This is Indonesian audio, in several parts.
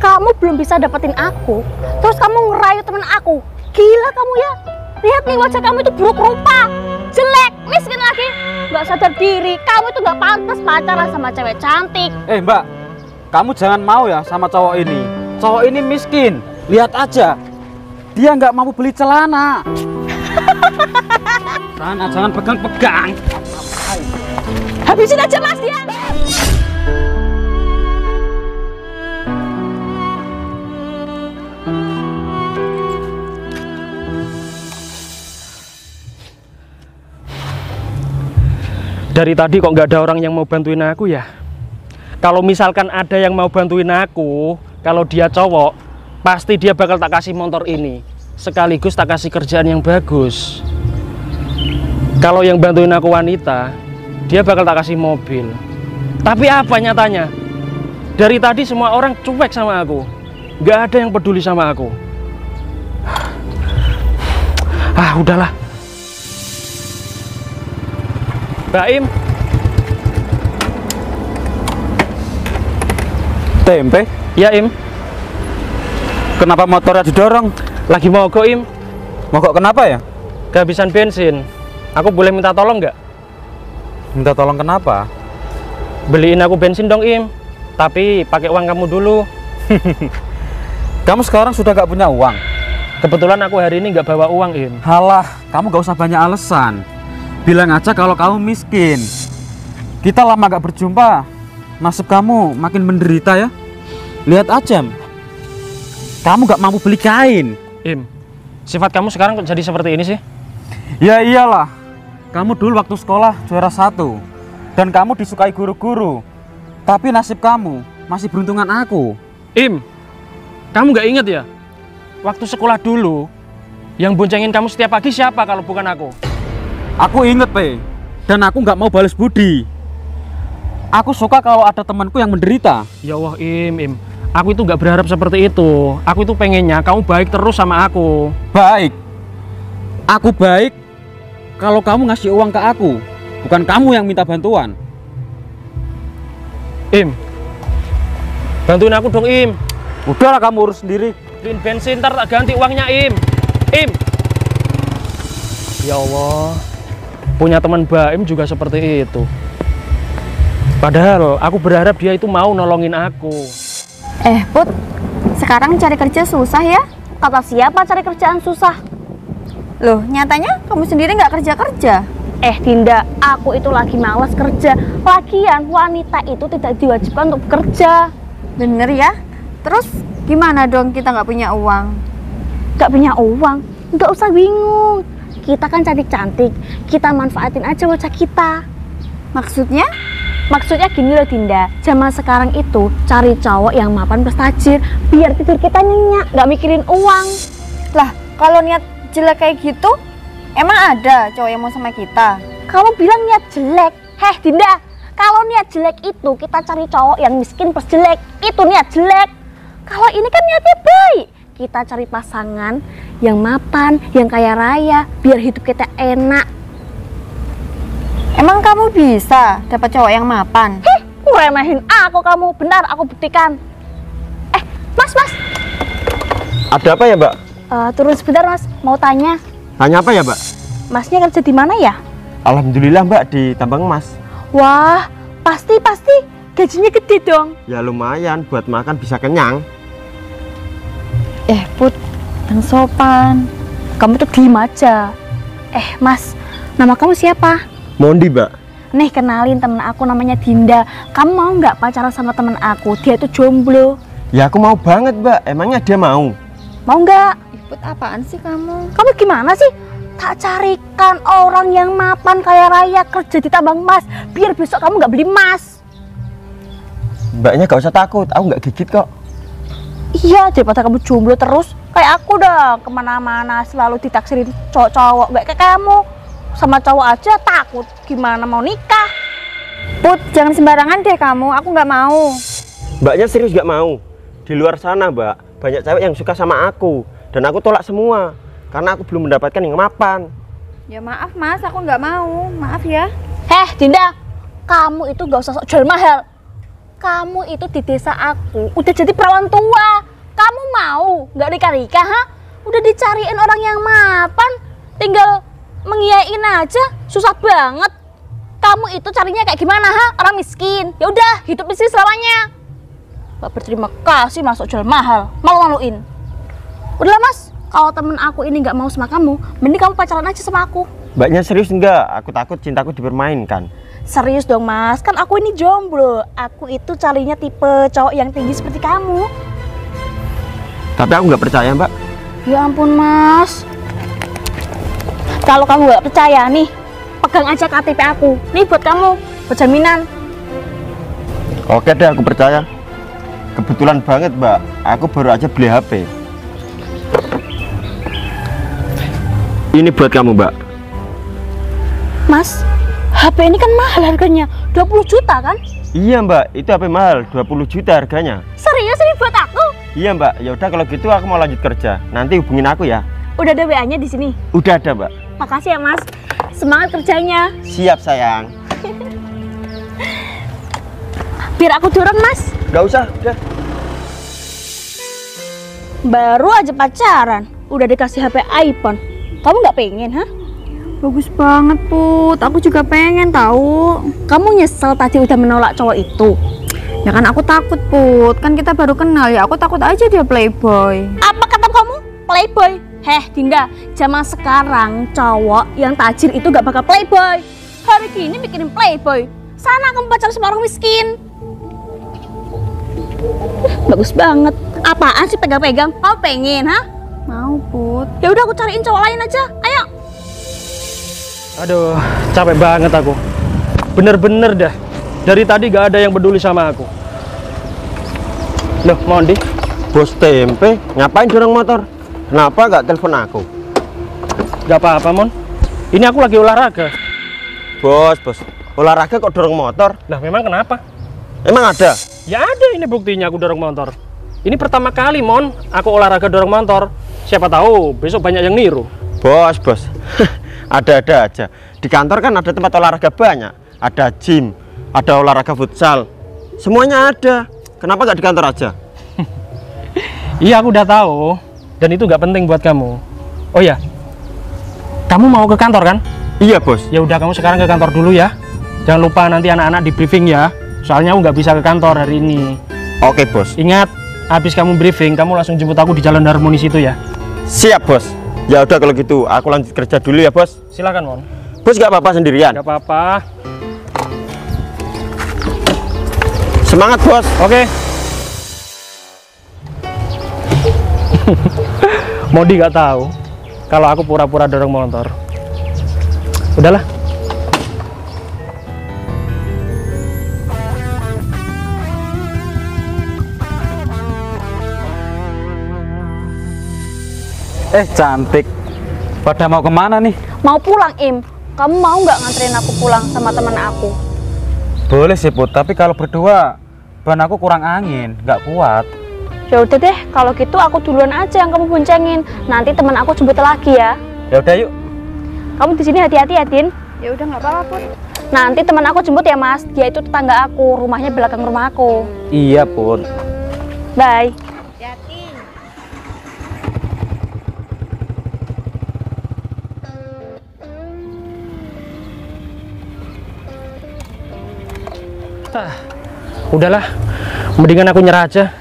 Kamu belum bisa dapetin aku, terus kamu ngerayu temen aku. Gila kamu ya. Lihat nih wajah kamu itu buruk rupa, jelek, miskin lagi, nggak sadar diri. Kamu itu nggak pantas pacaran sama cewek cantik. Mbak, kamu jangan mau ya sama cowok ini. Cowok ini miskin. Lihat aja, dia nggak mampu beli celana. Sana, jangan pegang-pegang. Habisin aja mas dia. Dari tadi kok nggak ada orang yang mau bantuin aku ya? Kalau misalkan ada yang mau bantuin aku, kalau dia cowok, pasti dia bakal tak kasih motor ini. Sekaligus tak kasih kerjaan yang bagus. Kalau yang bantuin aku wanita, dia bakal tak kasih mobil. Tapi apa nyatanya? Dari tadi semua orang cuek sama aku. Nggak ada yang peduli sama aku. Ah, udahlah. Mbak Im. Tempe? Ya Im. Kenapa motornya didorong? Lagi mogok Im. Mogok kenapa ya? Kehabisan bensin. Aku boleh minta tolong nggak? Minta tolong kenapa? Beliin aku bensin dong Im. Tapi pakai uang kamu dulu. Kamu sekarang sudah gak punya uang? Kebetulan aku hari ini nggak bawa uang Im. Halah, kamu gak usah banyak alasan. Bilang aja kalau kamu miskin. Kita lama gak berjumpa, nasib kamu makin menderita ya. Lihat aja, kamu gak mampu beli kain. Im, sifat kamu sekarang kok jadi seperti ini sih? Ya iyalah, kamu dulu waktu sekolah juara 1 dan kamu disukai guru-guru. Tapi nasib kamu masih beruntungan aku. Im, kamu nggak inget ya? Waktu sekolah dulu, yang boncengin kamu setiap pagi siapa kalau bukan aku? Aku inget, Pe. Dan aku nggak mau balas budi. Aku suka kalau ada temanku yang menderita. Ya Allah, Im. Aku itu nggak berharap seperti itu. Aku itu pengennya kamu baik terus sama aku. Baik. Aku baik kalau kamu ngasih uang ke aku. Bukan kamu yang minta bantuan. Im, bantuin aku dong, Im. Udahlah, kamu urus sendiri. Beliin bensin, ntar tak ganti uangnya, Im. Im. Ya Allah. Punya teman Baim juga seperti itu. Padahal aku berharap dia itu mau nolongin aku. Put, sekarang cari kerja susah ya? Kata siapa cari kerjaan susah? Loh, nyatanya kamu sendiri nggak kerja-kerja. Dinda, aku itu lagi males kerja. Lagian wanita itu tidak diwajibkan untuk bekerja. Bener ya? Terus gimana dong kita nggak punya uang? Nggak punya uang? Nggak usah bingung. Kita kan cantik-cantik, kita manfaatin aja wajah kita. Maksudnya? Maksudnya gini loh Dinda, zaman sekarang itu cari cowok yang mapan plus tajir, biar tidur kita nyenyak, nggak mikirin uang. Lah, kalau niat jelek kayak gitu, emang ada cowok yang mau sama kita? Kamu bilang niat jelek? Dinda, kalau niat jelek itu kita cari cowok yang miskin plus jelek, itu niat jelek. Kalau ini kan niatnya baik. Kita cari pasangan yang mapan, yang kaya raya, biar hidup kita enak. Emang kamu bisa dapat cowok yang mapan? Ngeremehin aku kamu. Bentar, aku buktikan. Mas. Ada apa ya, Mbak? Turun sebentar, Mas. Mau tanya. Tanya apa ya, Mbak? Masnya kerja di mana ya? Alhamdulillah, Mbak, di tambang emas. Wah, pasti gajinya gede dong. Ya lumayan, buat makan bisa kenyang. Put, yang sopan. Kamu tuh diem aja. Mas, nama kamu siapa? Mondi, Mbak. Nih, kenalin temen aku namanya Dinda. Kamu mau nggak pacaran sama temen aku? Dia tuh jomblo. Ya aku mau banget, Mbak. Emangnya dia mau? Mau nggak? Put, apaan sih kamu? Kamu gimana sih? Tak carikan orang yang mapan kaya raya kerja di tambang emas, biar besok kamu nggak beli emas. Mbaknya gak usah takut, aku nggak gigit kok. Iya, daripada kamu jomblo terus kayak aku dong, kemana-mana selalu ditaksirin cowok-cowok. Nggak kayak kamu, sama cowok aja takut, gimana mau nikah. Put, jangan sembarangan deh kamu, aku nggak mau. Mbaknya serius gak mau? Di luar sana, Mbak, banyak cewek yang suka sama aku, dan aku tolak semua karena aku belum mendapatkan yang mapan. Ya maaf mas, aku nggak mau, maaf ya. Dinda, kamu itu gak usah sok jual mahal. kamu itu di desa aku udah jadi perawan tua. Kamu mau nggak nikah-nikah, ha? Udah dicariin orang yang mapan, tinggal mengiyain aja, susah banget. Kamu itu carinya kayak gimana, ha? Orang miskin. Ya udah, hidup miskin selamanya. Gak berterima kasih masuk jual mahal, malu-maluin. Udahlah mas, kalau temen aku ini nggak mau sama kamu, mending kamu pacaran aja sama aku. Mbaknya serius enggak? Aku takut cintaku dipermainkan. Serius dong mas, kan aku ini jomblo. Aku itu carinya tipe cowok yang tinggi seperti kamu. Tapi aku nggak percaya mbak. Ya ampun mas. Kalau kamu nggak percaya nih, pegang aja KTP aku. Nih buat kamu, buat jaminan. Oke deh, aku percaya. Kebetulan banget mbak, aku baru aja beli HP. Ini buat kamu mbak. Mas, HP ini kan mahal harganya, 20 juta kan? Iya mbak, itu HP mahal, 20 juta harganya. Serius ini buat aku? Iya mbak, ya udah kalau gitu aku mau lanjut kerja. Nanti hubungin aku ya. Udah ada WA-nya di sini. Udah ada mbak. Makasih ya mas. Semangat kerjanya. Siap sayang. Biar aku dorong mas. Gak usah, udah. Baru aja pacaran, udah dikasih HP iPhone. Kamu nggak pengen, ha? Bagus banget Put, aku juga pengen tahu. Kamu nyesel tadi udah menolak cowok itu? Ya kan aku takut Put, kan kita baru kenal ya, aku takut aja dia playboy. Apa kata kamu? Playboy? Heh Dinda, zaman sekarang cowok yang tajir itu gak bakal playboy. Hari gini mikirin playboy, sana kamu pacaran sama orang miskin. Bagus banget. Apaan sih pegang-pegang? Kamu pengen, ha? Mau Put. Ya udah aku cariin cowok lain aja. Ayo. Aduh, capek banget aku. Bener-bener dah. Dari tadi gak ada yang peduli sama aku. Loh, Mondi? Bos tempe, ngapain dorong motor? Kenapa gak telepon aku? Gak apa-apa, Mon. Ini aku lagi olahraga. Bos, olahraga kok dorong motor? Lah, memang kenapa? Emang ada? Ya ada, ini buktinya aku dorong motor. Ini pertama kali, Mon, aku olahraga dorong motor. Siapa tahu besok banyak yang niru. Bos, ada-ada aja. Di kantor kan ada tempat olahraga banyak. Ada gym, ada olahraga futsal. Semuanya ada. Kenapa nggak di kantor aja? Iya, aku udah tahu. Dan itu nggak penting buat kamu. Oh ya, kamu mau ke kantor kan? Iya, bos. Ya udah, kamu sekarang ke kantor dulu ya. Jangan lupa nanti anak-anak di briefing ya. Soalnya aku nggak bisa ke kantor hari ini. Oke, bos. Ingat, habis kamu briefing, kamu langsung jemput aku di Jalan Harmonis itu ya. Siap, bos. Ya udah kalau gitu, aku lanjut kerja dulu ya, bos. Silakan, Mon. Bos nggak apa-apa sendirian? Nggak apa-apa. Semangat, bos. Oke. Mondi nggak tahu kalau aku pura-pura dorong motor. Udahlah. Cantik. Pada mau kemana nih? Mau pulang, Im. Kamu mau nggak nganterin aku pulang sama teman aku? Boleh sih Put, tapi kalau berdua ban aku kurang angin, nggak kuat. Ya udah deh, kalau gitu aku duluan aja yang kamu boncengin. Nanti teman aku jemput lagi ya. Ya udah yuk. Kamu di sini hati-hati ya, Din. Ya udah nggak apa-apa Put. Nanti teman aku jemput ya, Mas. Dia itu tetangga aku, rumahnya belakang rumah aku. Iya Put. Bye. Udahlah, mendingan aku nyerah aja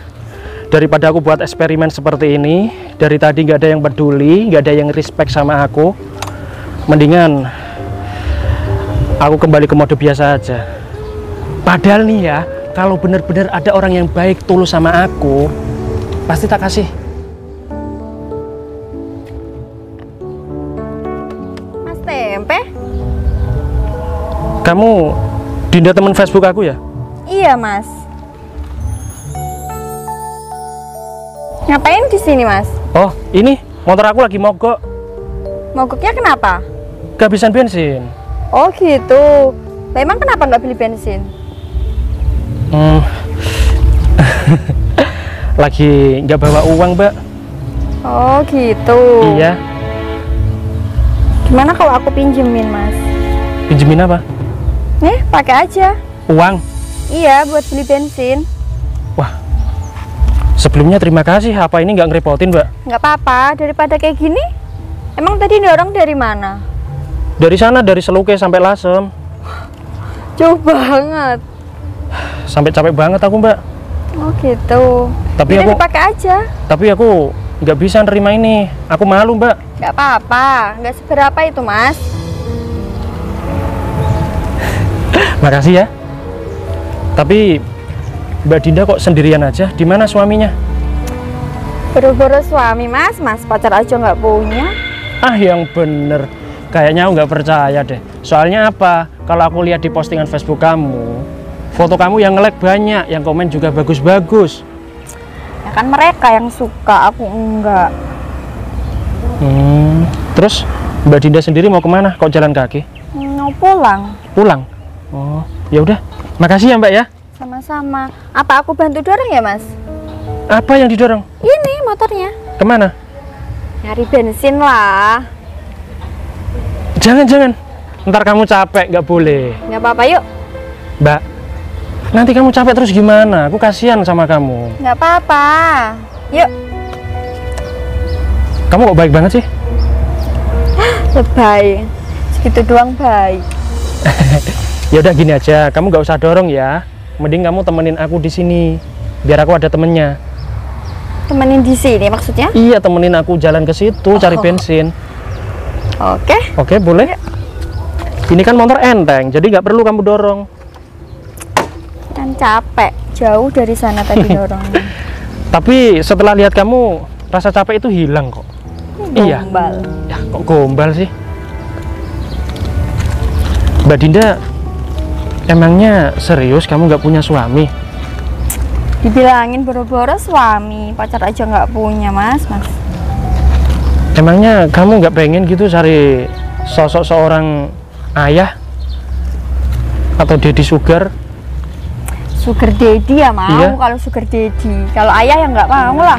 daripada aku buat eksperimen seperti ini. Dari tadi nggak ada yang peduli, nggak ada yang respect sama aku. Mendingan aku kembali ke mode biasa aja. Padahal nih ya, kalau bener-bener ada orang yang baik tulus sama aku, pasti tak kasih. Mas Tempe? Kamu Dinda teman Facebook aku ya? Iya Mas. Ngapain di sini Mas? Oh, ini motor aku lagi mogok. Mogoknya kenapa? Kehabisan bensin. Oh gitu. Lah emang kenapa nggak beli bensin? Lagi nggak bawa uang, Mbak. Oh gitu. Iya. Gimana kalau aku pinjemin Mas? Pinjemin apa? Nih pakai aja. Uang. Iya, buat beli bensin. Wah, sebelumnya terima kasih. Apa ini nggak ngerepotin, Mbak? Nggak apa-apa, daripada kayak gini. Emang tadi dorong dari mana? Dari sana, dari Seluke sampai Lasem. Jauh banget. Sampai capek banget aku, Mbak. Oh gitu. Tapi Ini aku dipakai aja. Tapi aku nggak bisa nerima ini. Aku malu, Mbak. Nggak apa-apa, nggak seberapa itu, Mas. Makasih ya. Tapi Mbak Dinda kok sendirian aja? Di mana suaminya? Boro-boro suami, Mas. Mas pacar aja nggak punya. Ah, yang bener. Kayaknya aku nggak percaya deh. Soalnya apa? Kalau aku lihat di postingan Facebook kamu, foto kamu yang nge-like banyak, yang komen juga bagus-bagus. Ya kan mereka yang suka, aku enggak. Terus Mbak Dinda sendiri mau kemana? Kok jalan kaki? Mau pulang. Pulang? Oh, ya udah. Makasih ya, Mbak ya. Sama-sama. Apa aku bantu dorong ya, Mas? Apa yang didorong? Ini motornya. Kemana? Nyari bensin lah. Jangan. Ntar kamu capek, nggak boleh. Nggak apa-apa, yuk. Mbak, nanti kamu capek terus gimana? Aku kasihan sama kamu. Nggak apa-apa. Yuk. Kamu kok baik banget sih? Lebay. Segitu doang baik. Ya udah gini aja, kamu nggak usah dorong ya. Mending kamu temenin aku di sini, biar aku ada temennya. Temenin di sini maksudnya? Iya, temenin aku jalan ke situ cari bensin. Oke. Oke, boleh. Ini kan motor enteng, jadi nggak perlu kamu dorong. Kan capek, jauh dari sana tadi dorongnya. Tapi setelah lihat kamu, rasa capek itu hilang kok. Iya. Gombal. Ya, kok gombal sih? Mbak Dinda, emangnya serius kamu nggak punya suami? Dibilangin boro-boro suami, pacar aja nggak punya, Mas. Emangnya kamu nggak pengen gitu cari sosok seorang ayah atau daddy sugar? Sugar daddy ya mau. Iya. Kalau sugar daddy, kalau ayah ya nggak mau lah.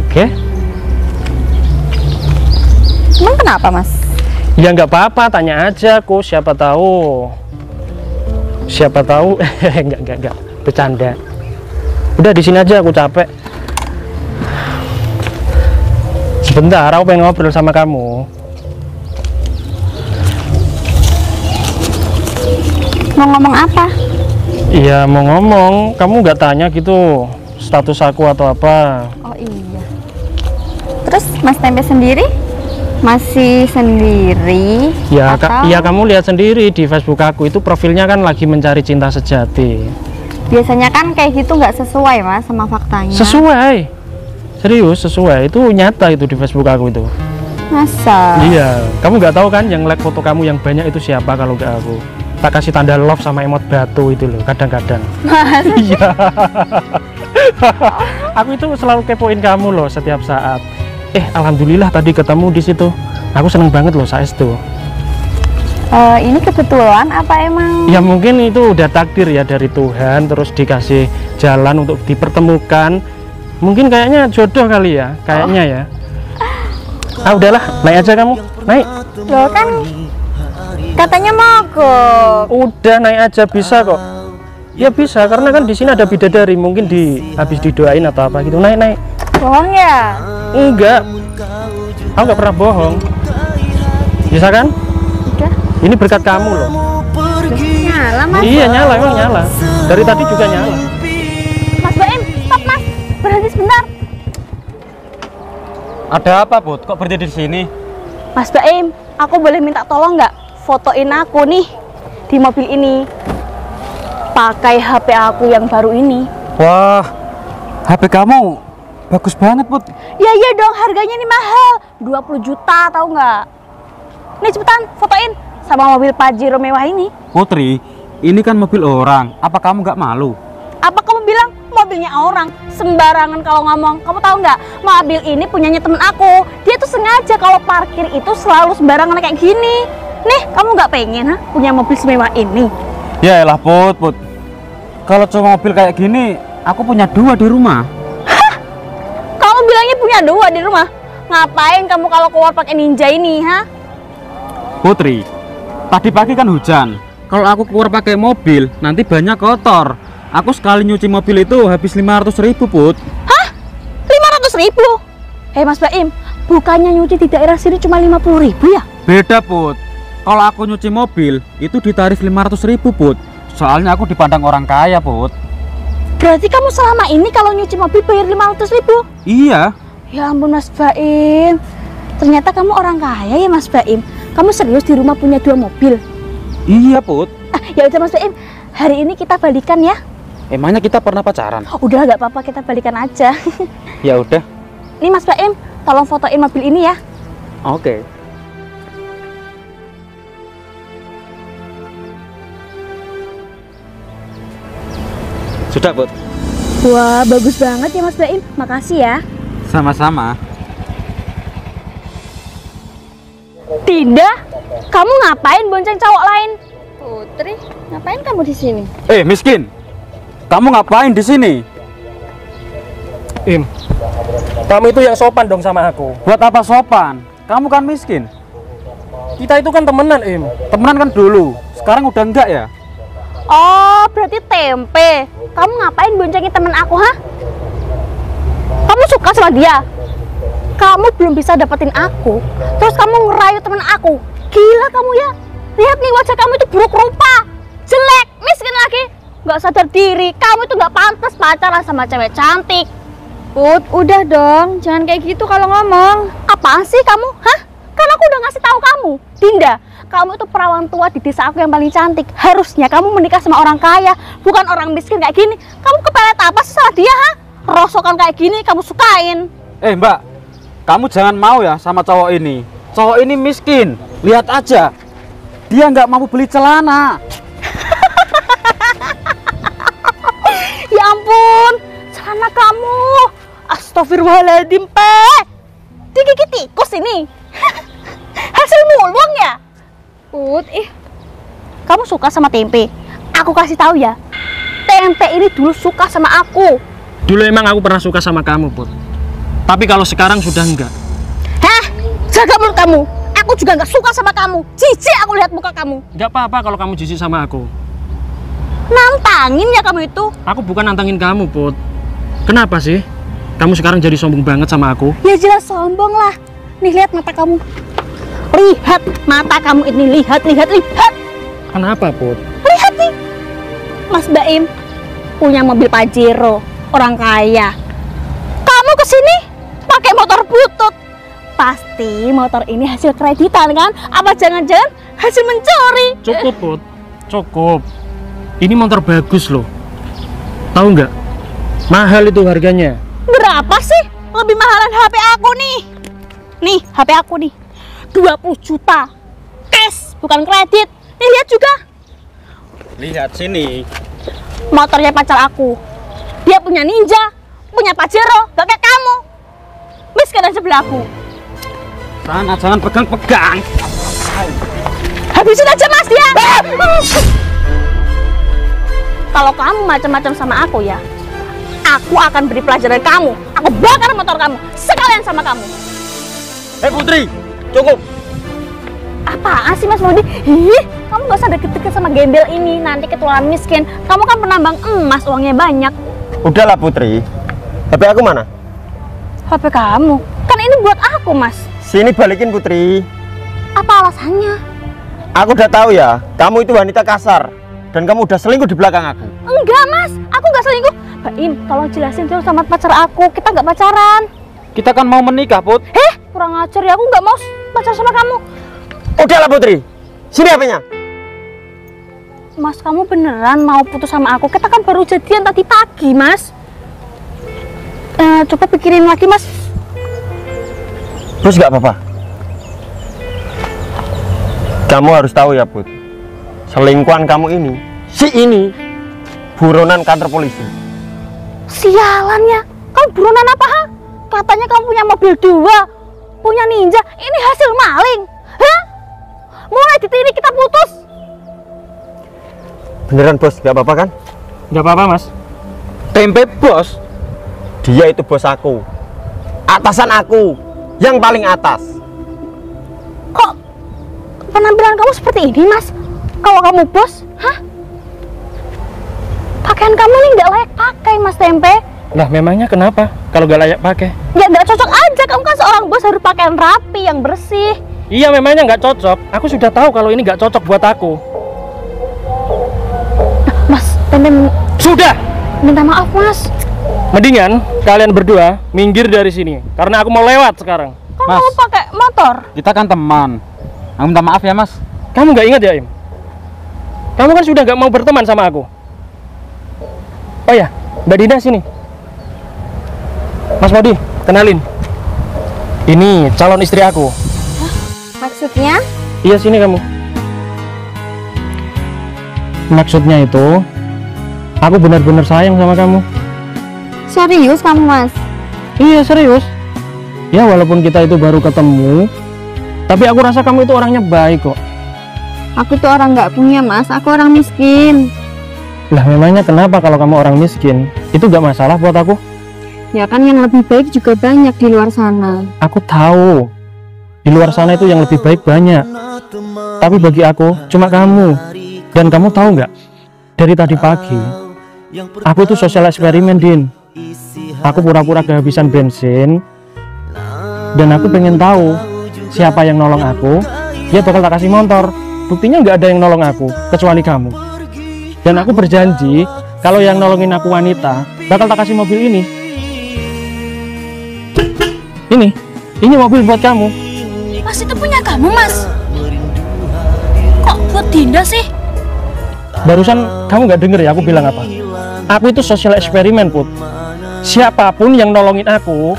Oke. Emang kenapa, Mas? Ya nggak apa-apa, tanya aja aku, siapa tahu enggak bercanda. Udah di sini aja, aku capek. Sebentar, aku pengen ngobrol sama kamu. Mau ngomong apa? Iya, mau ngomong, kamu nggak tanya gitu status aku atau apa? Oh iya. Terus Mas Tempe sendiri? Masih sendiri? Ya, atau ya kamu lihat sendiri di Facebook aku itu profilnya kan lagi mencari cinta sejati. biasanya kan kayak gitu nggak sesuai, Mas, sama faktanya. Sesuai, serius sesuai, itu nyata itu di Facebook aku itu. Masa? Iya, kamu nggak tahu kan yang like foto kamu yang banyak itu siapa kalau nggak aku? Tak kasih tanda love sama emot batu itu loh, kadang-kadang. Iya. Aku itu selalu kepoin kamu loh setiap saat. Alhamdulillah tadi ketemu di situ. Aku seneng banget loh saestu. Ini kebetulan apa emang? Ya mungkin itu udah takdir ya dari Tuhan, terus dikasih jalan untuk dipertemukan. Mungkin kayaknya jodoh kali ya, kayaknya ya. Udahlah, naik aja kamu, naik. Loh kan katanya mogok. Udah naik aja, bisa kok. Ya bisa, karena kan di sini ada bidadari, mungkin habis didoain atau apa gitu. Naik. Bohong ya? Enggak, aku nggak pernah bohong. Bisa kan? Udah. Ini berkat kamu loh. Nyala, Mas. Iya nyala, emang nyala. Dari tadi juga nyala. Mas Baim, stop, Mas. Berhenti sebentar. Ada apa, Put? Kok berhenti di sini? Mas Baim, aku boleh minta tolong nggak fotoin aku nih di mobil ini pakai HP aku yang baru ini. Wah, HP kamu bagus banget, Put. Ya iya dong, harganya nih mahal, 20 juta tahu nggak? Nih cepetan fotoin sama mobil Pajero mewah ini. Putri, ini kan mobil orang. Apa kamu nggak malu? Apa kamu bilang mobilnya orang? Sembarangan kalau ngomong. Kamu tahu nggak? Mobil ini punyanya temen aku. Dia tuh sengaja kalau parkir itu selalu sembarangan kayak gini. Nih, kamu nggak pengen punya mobil semewah ini? Ya elah, Put. Kalau cuma mobil kayak gini, aku punya 2 di rumah. Hah? Kamu bilangnya punya 2 di rumah? Ngapain kamu kalau keluar pakai Ninja ini, ha? Putri, tadi pagi kan hujan. kalau aku keluar pakai mobil, nanti banyak kotor. Aku sekali nyuci mobil itu habis 500.000, Put. Hah? 500.000? Mas Baim, bukannya nyuci di daerah sini cuma 50.000 ya? Beda, Put. Kalau aku nyuci mobil, itu ditarif 500.000, Put. Soalnya aku dipandang orang kaya, Put. Berarti kamu selama ini kalau nyuci mobil bayar 500.000? Iya. Ya ampun Mas Baim, ternyata kamu orang kaya ya Mas Baim. Kamu serius di rumah punya 2 mobil? Iya, Put. Ya udah Mas Baim, hari ini kita balikan ya. Emangnya kita pernah pacaran? Udah nggak apa-apa, kita balikan aja. Ya udah. Nih Mas Baim, tolong fotoin mobil ini ya. Oke. Sudah, Put. Wah, bagus banget ya Mas Baim. Makasih ya. Sama-sama. Dinda, kamu ngapain bonceng cowok lain? Putri, ngapain kamu di sini? Miskin. Kamu ngapain di sini? Im, kamu itu yang sopan dong sama aku. Buat apa sopan? Kamu kan miskin. Kita itu kan temenan, Im. Temenan kan dulu. Sekarang udah enggak ya? Oh, berarti tempe. Kamu ngapain boncengin temen aku, ha? Kamu suka sama dia? Kamu belum bisa dapetin aku, terus kamu ngerayu temen aku. Gila kamu ya. Lihat nih, wajah kamu itu buruk rupa, jelek, miskin lagi, nggak sadar diri. Kamu itu nggak pantas pacaran sama cewek cantik. Put, udah dong, jangan kayak gitu kalau ngomong. Apaan sih kamu, hah? Kan aku udah ngasih tahu kamu, Dinda, kamu itu perawan tua di desa aku yang paling cantik. Harusnya kamu menikah sama orang kaya, bukan orang miskin kayak gini. Kamu kepelet apa sih sama dia, ha? Rosokan kayak gini kamu sukain. Mbak, kamu jangan mau ya sama cowok ini. Cowok ini miskin. Lihat aja, dia nggak mampu beli celana. Ya ampun, celana kamu. Astagfirullahaladzim, Pe. Digigit tikus ini. Hasil mulung ya? Put, Kamu suka sama tempe? Aku kasih tahu ya, tempe ini dulu suka sama aku. Dulu emang aku pernah suka sama kamu, Put. Tapi kalau sekarang sudah enggak. Hah? Jaga mulut kamu. Aku juga nggak suka sama kamu. Jijik aku lihat muka kamu. Enggak apa-apa kalau kamu jijik sama aku. Nantangin ya kamu itu. Aku bukan nantangin kamu, Put. Kenapa sih? Kamu sekarang jadi sombong banget sama aku? Ya jelas sombong lah. Nih lihat mata kamu. Lihat mata kamu ini. Lihat. Kenapa, Put? Lihat nih. Mas Baim punya mobil Pajero, orang kaya. Kamu kesini pakai motor butut. Pasti motor ini hasil kreditan kan? Apa jangan-jangan hasil mencuri? Cukup, Put. Cukup. Ini motor bagus loh. Tahu nggak? Mahal itu harganya. Berapa sih? Lebih mahalan HP aku nih. Nih, HP aku nih. 20 juta. Cash, bukan kredit. Nih, lihat juga. Lihat sini. Motornya pacar aku. Dia punya Ninja, punya Pajero, gak kayak kamu. Miskin aja sebelah aku. Sana, jangan pegang-pegang. Habisin aja Mas dia. Kalau kamu macam-macam sama aku ya, aku akan beri pelajaran kamu. Aku bakar motor kamu, sekalian sama kamu. Putri, cukup. Apaan sih Mas Modi? Kamu gak usah deket-deket sama gembel ini, nanti ketularan miskin. Kamu kan penambang emas, uangnya banyak. Udahlah Putri. HP aku mana? HP kamu? Kan ini buat aku Mas. Sini balikin Putri. Apa alasannya? Aku udah tahu ya, kamu itu wanita kasar dan kamu udah selingkuh di belakang aku. Enggak Mas, aku gak selingkuh. Baim, tolong jelasin dulu sama pacar aku. Kita gak pacaran. Kita kan mau menikah, Put. Kurang ajar ya, aku gak mau pacar sama kamu. Udahlah Putri, sini HP-nya. Mas, kamu beneran mau putus sama aku? Kita kan baru jadian tadi pagi, Mas. Coba pikirin lagi, Mas. Terus gak apa-apa. Kamu harus tahu ya, Put. Selingkuhan kamu ini, buronan kantor polisi. Sialannya, kamu buronan apa, ha? Katanya kamu punya mobil 2, punya Ninja. Ini hasil maling, hah? Mulai detik ini kita putus. Beneran bos, gak apa-apa kan? Nggak apa-apa, Mas. Tempe bos. Dia itu bos aku, atasan aku, yang paling atas. Kok penampilan kamu seperti ini, Mas? Kalau kamu bos, pakaian kamu ini nggak layak pakai, Mas Tempe. Lah memangnya kenapa kalau nggak layak pakai? Ya nggak cocok aja, kamu kan seorang bos harus pakaian rapi yang bersih. Iya memangnya nggak cocok. Aku sudah tahu kalau ini nggak cocok buat aku. Mas Tempe, Sudah. minta maaf Mas. Mendingan kalian berdua minggir dari sini karena aku mau lewat sekarang. Kan Mas. kamu pakai motor. Kita kan teman. Aku minta maaf ya, Mas. Kamu nggak ingat ya, Im? Kamu kan sudah nggak mau berteman sama aku. Oh ya, Mbak Dinda sini. Mas Modi, kenalin. Ini calon istri aku. Maksudnya? Iya, sini kamu. Maksudnya itu, aku benar-benar sayang sama kamu. Serius kamu Mas? Iya, serius. Ya, walaupun kita itu baru ketemu, tapi aku rasa kamu itu orangnya baik kok. Aku tuh orang nggak punya Mas, aku orang miskin. Lah memangnya kenapa kalau kamu orang miskin? Itu gak masalah buat aku. Ya kan yang lebih baik juga banyak di luar sana. Aku tahu di luar sana itu yang lebih baik banyak, tapi bagi aku cuma kamu. Dan kamu tahu nggak, dari tadi pagi aku itu sosial eksperimen, Din. Aku pura-pura kehabisan bensin dan aku pengen tahu siapa yang nolong aku. Dia bakal tak kasih motor. Buktinya nggak ada yang nolong aku kecuali kamu. Dan aku berjanji kalau yang nolongin aku wanita bakal tak kasih mobil ini. Ini mobil buat kamu. Mas itu punya kamu Mas? Kok buat Dinda sih? Barusan kamu nggak denger ya aku bilang apa? Aku itu sosial eksperimen, Put. Siapapun yang nolongin aku,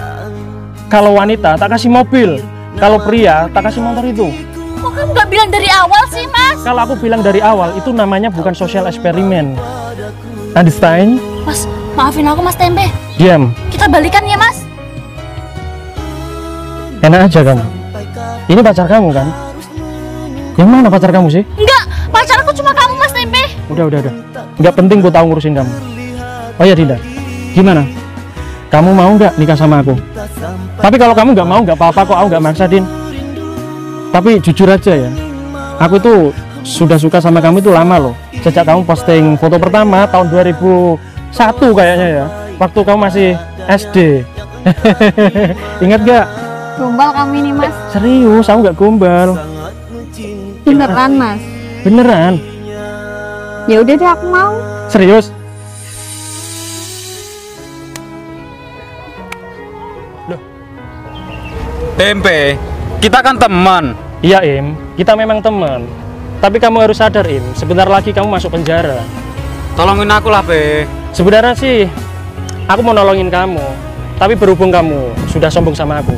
kalau wanita tak kasih mobil, kalau pria tak kasih motor itu. Kok kamu nggak bilang dari awal sih Mas? Kalau aku bilang dari awal, itu namanya bukan sosial eksperimen. Understand? Mas, maafin aku Mas Tempe. Diam. Kita balikan ya Mas. Enak aja kamu. Ini pacar kamu kan? Yang mana pacar kamu sih? Enggak, pacarku cuma kamu Mas Tempe. Udah. Nggak penting gue tahu ngurusin kamu. Oh ya Dinda, gimana? Kamu mau nggak nikah sama aku? Tapi kalau kamu nggak mau nggak apa-apa kok, aku nggak maksa, Din. Tapi jujur aja ya, aku tuh sudah suka sama kamu itu lama loh. Sejak kamu posting foto pertama tahun 2001 kayaknya ya, waktu kamu masih SD. Ingat gak? Gombal kamu ini Mas. Serius, aku nggak gombal. Beneran Mas. Beneran. Ya udah deh aku mau. Serius. Tempe, kita kan teman. Iya Im, kita memang teman. Tapi kamu harus sadar Im, sebentar lagi kamu masuk penjara. Tolongin aku lah, Pe. Sebenarnya sih, aku mau nolongin kamu. Tapi berhubung kamu sudah sombong sama aku,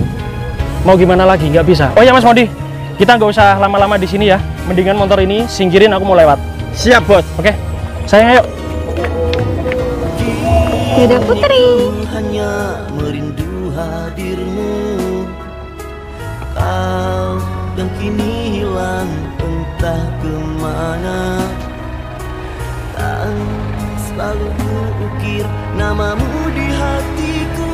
mau gimana lagi? Nggak bisa. Oh ya Mas Modi, kita nggak usah lama-lama di sini ya. Mendingan motor ini singkirin, aku mau lewat. Siap, Bos. Oke, sayang ayo. Dadah Putri. Hanya merindu hadirmu, kau yang kini hilang entah kemana. Dan selalu ukir namamu di hatiku.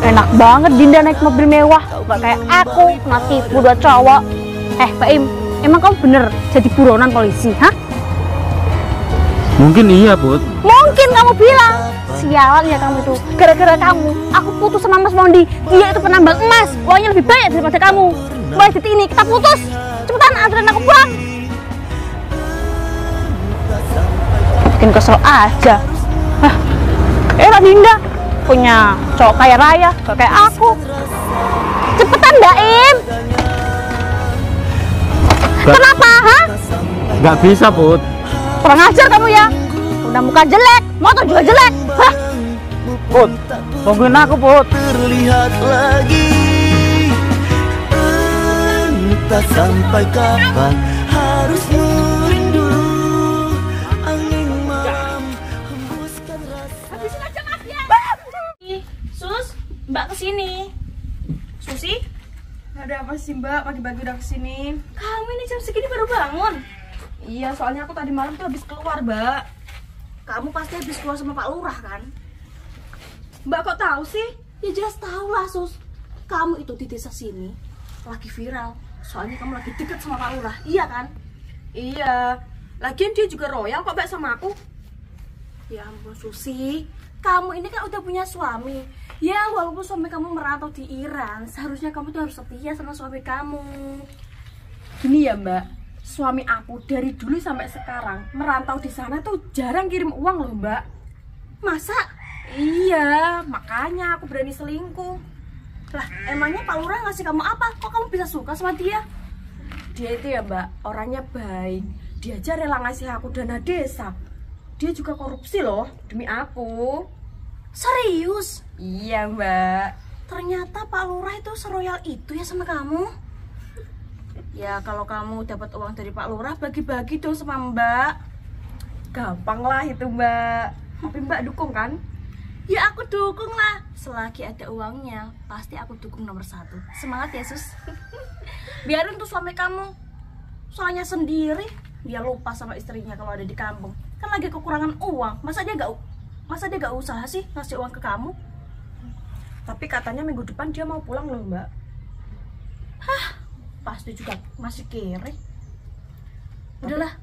Enak banget Dinda naik mobil mewah. Gak kayak aku, kena tipu dua cowok. Pak Im, emang kamu bener jadi buronan polisi, hah? Mungkin iya, Put. Mungkin kamu bilang. Sialan ya kamu itu. Gara-gara kamu, aku putus sama Mas Mondi. Dia itu penambang emas. Uangnya lebih banyak daripada kamu. Mulai detik ini kita putus. Cepetan anterin aku pulang. Bikin kesel aja. Hah? Dinda punya cowok kaya raya, gak kayak aku. Cepetan Mbak Im. Kenapa, ha? Nggak bisa, Put. Kurang ajar kamu ya. Udah muka jelek, motor juga jelek. Hah? Put, tungguin aku, Put. Terlihat lagi, entah sampai kapan harus merindu. Angin malam hembuskan rasa. Habisin aja Mas ya. Sus, Mbak kesini. Susi? Ada apa sih Mbak, pagi-pagi udah kesini? Kamu ini jam segini baru bangun. Iya, soalnya aku tadi malam tuh habis keluar Mbak. Kamu pasti habis keluar sama Pak Lurah kan? Mbak kok tahu sih? Ya jelas tahu lah Sus. Kamu itu di desa sini lagi viral. Soalnya kamu lagi deket sama Pak Lurah, iya kan? Iya. Lagian dia juga royal kok Mbak sama aku. Ya ampun Susi, kamu ini kan udah punya suami. Ya walaupun suami kamu merantau di Iran, seharusnya kamu tuh harus setia sama suami kamu. Gini ya Mbak, suami aku dari dulu sampai sekarang merantau di sana tuh jarang kirim uang loh Mbak. Masa? Iya, makanya aku berani selingkuh. Lah, emangnya Pak Lurah ngasih kamu apa? Kok kamu bisa suka sama dia? Dia itu ya Mbak, orangnya baik. Dia aja rela ngasih aku dana desa. Dia juga korupsi loh, demi aku. Serius? Iya Mbak. Ternyata Pak Lurah itu seroyal itu ya sama kamu. Ya kalau kamu dapat uang dari Pak Lurah, bagi-bagi dong sama Mbak. Gampang lah itu Mbak. Tapi Mbak dukung kan? Ya aku dukung lah. Selagi ada uangnya, pasti aku dukung nomor 1. Semangat ya Sus. Biarin tuh suami kamu. Soalnya sendiri, dia lupa sama istrinya kalau ada di kampung. Kan lagi kekurangan uang. Masa dia gak usaha sih ngasih uang ke kamu? Tapi katanya minggu depan dia mau pulang loh Mbak. Hah, pasti juga masih kere. Udahlah,